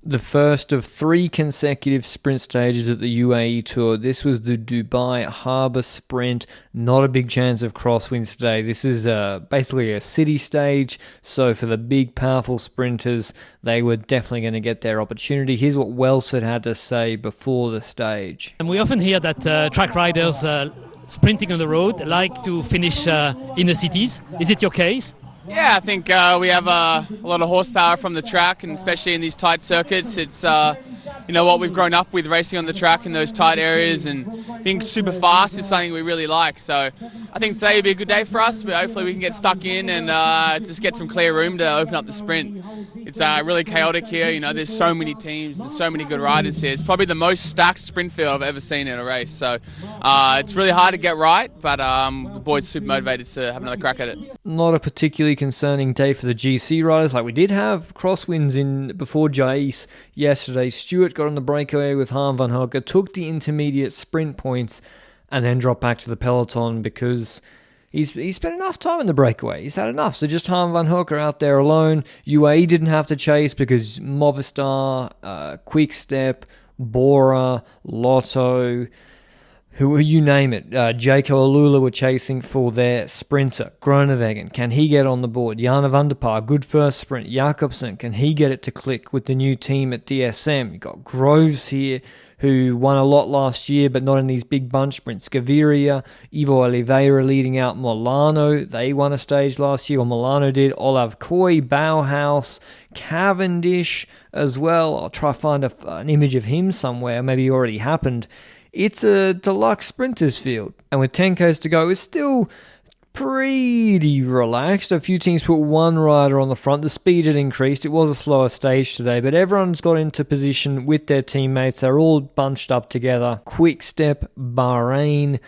The first of 3 consecutive sprint stages at the UAE Tour. This was the Dubai Harbour Sprint. Not a big chance of crosswinds today. This is basically a city stage, so for the big, powerful sprinters, they were definitely going to get their opportunity. Here's what Welsford had to say before the stage. And we often hear that track riders sprinting on the road like to finish in the cities. Is it your case? Yeah, I think we have a lot of horsepower from the track, and especially in these tight circuits. It's what we've grown up with, racing on the track in those tight areas, and being super fast is something we really like. So I think today will be a good day for us, but hopefully we can get stuck in and just get some clear room to open up the sprint. It's really chaotic here. There's so many teams, there's so many good riders here. It's probably the most stacked sprint field I've ever seen in a race. So it's really hard to get right, but the boys are super motivated to have another crack at it. Not a particularly concerning day for the GC riders. Like, we did have crosswinds before Jais yesterday. Stewart got on the breakaway with Harm van Hoeke, took the intermediate sprint points, and then dropped back to the peloton because he's spent enough time in the breakaway. He's had enough. So just Harm van Hoeke out there alone. UAE didn't have to chase because Movistar, Quick-Step, Bora, Lotto, who you name it, Jaco Alula were chasing for their sprinter. Groenewegen, can he get on the board? Jana van der Paar, good first sprint. Jakobsen, can he get it to click with the new team at DSM? You've got Groves here, who won a lot last year, but not in these big bunch sprints. Gaviria, Ivo Oliveira leading out Milano. They won a stage last year, or Milano did. Olav Koy, Bauhaus, Cavendish as well. I'll try to find an image of him somewhere. Maybe it already happened. It's a deluxe sprinters field, and with 10Ks to go, it's still pretty relaxed. A few teams put one rider on the front. The speed had increased. It was a slower stage today, but everyone's got into position with their teammates. They're all bunched up together. Quick-Step, Bahrain,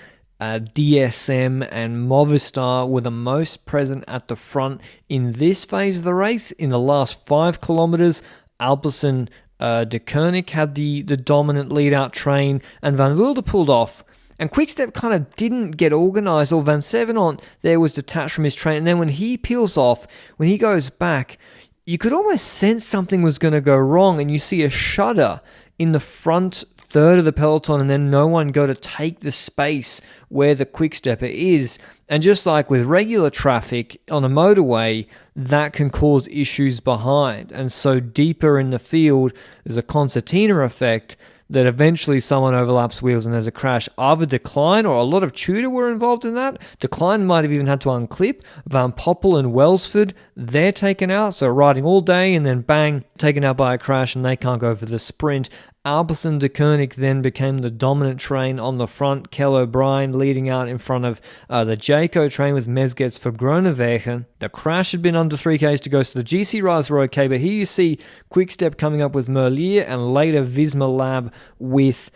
DSM and Movistar were the most present at the front in this phase of the race. In the last 5 kilometers, Alpecin De Koning had the dominant lead-out train, and Van Wilder pulled off. And Quick-Step kind of didn't get organised, or Van Sevenant there was detached from his train. And then when he peels off, when he goes back, you could almost sense something was going to go wrong, and you see a shudder in the front third of the peloton, and then no one go to take the space where the Quick-Stepper is. And just like with regular traffic on a motorway, that can cause issues behind. And so deeper in the field, there's a concertina effect that eventually someone overlaps wheels and there's a crash. Either Decline or a lot of Tudor were involved in that. Decline might have even had to unclip. Van Poppel and Welsford, they're taken out, so riding all day and then bang, taken out by a crash, and they can't go for the sprint. Alpecin De Koning then became the dominant train on the front. Kell O'Brien leading out in front of the Jaco train with Mezgec for Groenewegen. The crash had been under 3Ks to go, so the GC riders were okay, but here you see Quick-Step coming up with Merlier and later Visma Lab with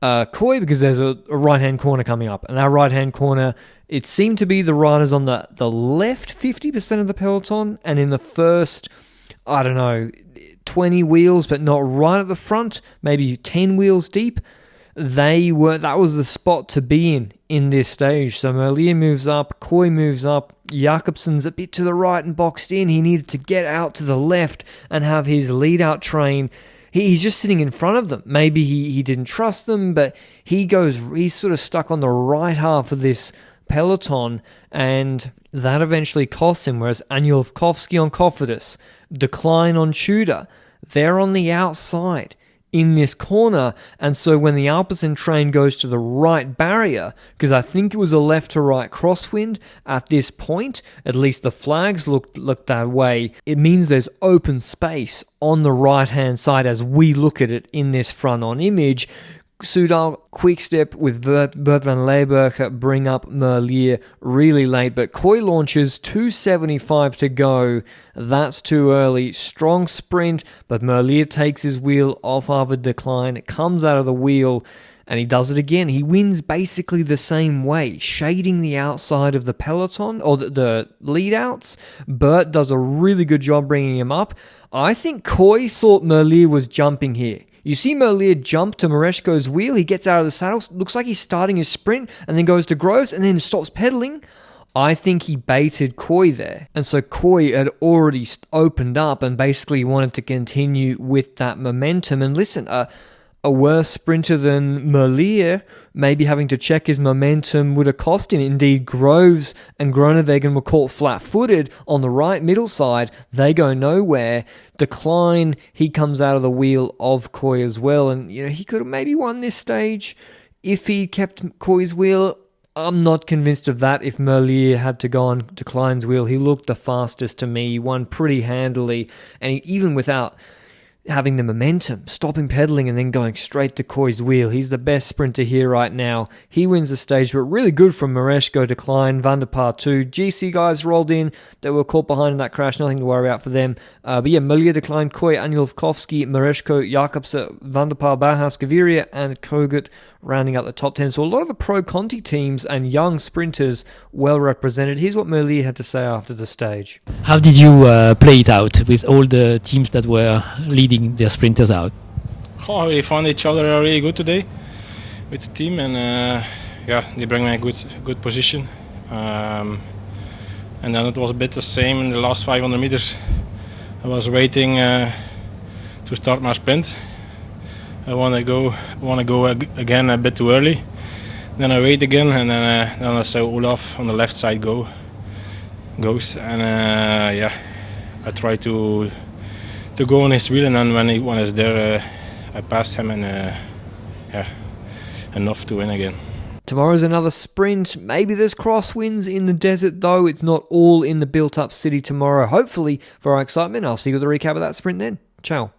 Koy, because there's a right-hand corner coming up. And that right-hand corner, it seemed to be the riders on the left 50% of the peloton, and in the first, 20 wheels, but not right at the front, maybe 10 wheels deep. That was the spot to be in this stage. So Merlier moves up, Koy moves up, Jakobsen's a bit to the right and boxed in. He needed to get out to the left and have his lead-out train. He's just sitting in front of them. Maybe he didn't trust them, but he's sort of stuck on the right half of this peloton, and that eventually costs him, whereas Anielewski on Cofidis, Decline on Tudor, they're on the outside in this corner. And so when the Alpecin train goes to the right barrier, because I think it was a left to right crosswind at this point, at least the flags looked that way, it means there's open space on the right hand side as we look at it in this front on image. Soudal Quick-Step with Bert van Leeuwenhoek bring up Merlier really late, but Koy launches 2:75 to go. That's too early. Strong sprint, but Merlier takes his wheel off of a Decline, comes out of the wheel, and he does it again. He wins basically the same way, shading the outside of the peloton, or the lead-outs. Bert does a really good job bringing him up. I think Koy thought Merlier was jumping here. You see Merlier jump to Mareshko's wheel. He gets out of the saddle. Looks like he's starting his sprint and then goes to Groves and then stops pedaling. I think he baited Coy there. And so Coy had already opened up and basically wanted to continue with that momentum. And listen, a worse sprinter than Merlier, maybe having to check his momentum would have cost him. Indeed, Groves and Groenewegen were caught flat-footed on the right middle side. They go nowhere. Decline, he comes out of the wheel of Coy as well. And, he could have maybe won this stage if he kept Coy's wheel. I'm not convinced of that. If Merlier had to go on Decline's wheel, he looked the fastest to me. He won pretty handily. And even without having the momentum, stopping pedaling and then going straight to Coy's wheel. He's the best sprinter here right now. He wins the stage, but really good from Mereshko, Decline, Van der Paar too. GC guys rolled in. They were caught behind in that crash. Nothing to worry about for them. But yeah, Merlier, Decline, Coy, Angelovkovsky, Mereshko, Jakobsen, Van der Paar, Bauhaus, Gaviria and Kogut rounding out the top 10. So a lot of the Pro Conti teams and young sprinters well represented. Here's what Merlier had to say after the stage. How did you play it out with all the teams that were leading their sprinters out? Oh, we found each other really good today with the team, and they bring me a good position. And then it was a bit the same in the last 500 meters. I was waiting to start my sprint. I want to go again a bit too early. Then I wait again, and then I saw Olaf on the left side goes, and I try to go on his wheel, and then when he's there, I passed him, and enough to win again. Tomorrow's another sprint. Maybe there's crosswinds in the desert, though. It's not all in the built-up city tomorrow. Hopefully, for our excitement, I'll see you with a recap of that sprint then. Ciao.